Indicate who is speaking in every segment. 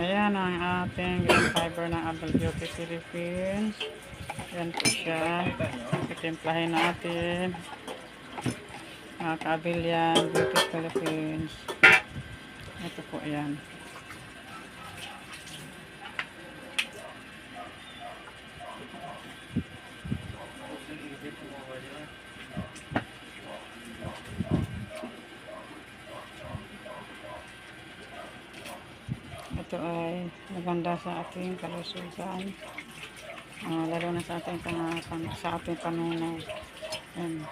Speaker 1: Ayan ang ating green fiber ng Abel Beauty Philippines. Ayan po siya. Itimplahin natin. Mga ka-Abelian Beauty Philippines. Ito po ayan. Ito ay maganda sa ating kalusugan, lalo na sa ating panunaw. Yan,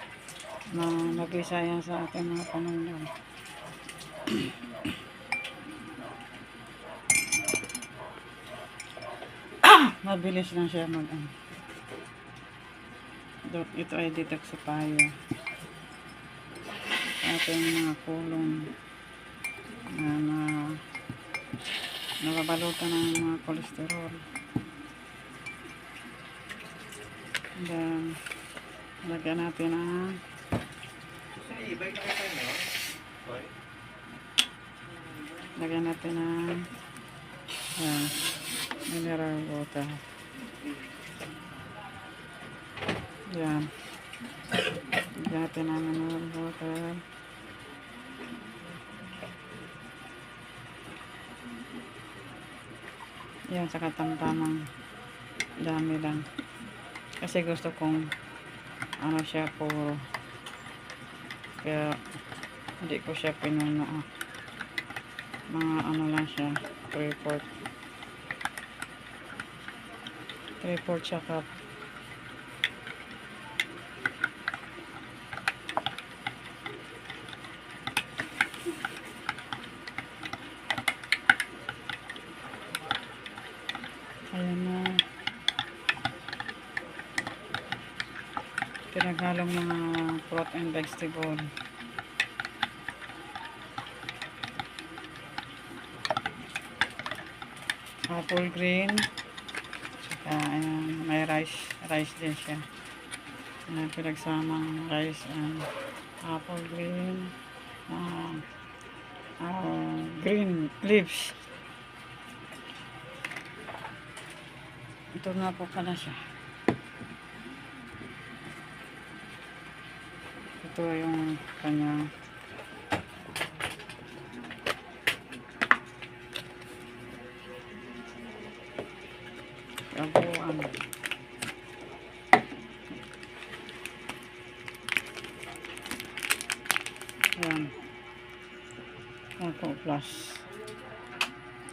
Speaker 1: mabisa yan sa ating mga panunaw. Mabilis lang siya ito ay detoxifier sa ating mga kulong na nababalutan ng mga kolesterol. Then lagyan natin ang mineral water. Yan, lagyan natin ang mineral water. Yan, saka tamtamang dami lang. Kasi gusto kong siya puro. Kaya hindi ko siya pinuno. Mga lang siya. 3/4 siya cup. Ayan na. Pinaghalong mga fruit and vegetable. Apple green. Saka may rice din siya. Pinagsamang rice and apple green. Green leaves. Ito na po pala siya. Ito yung kanyang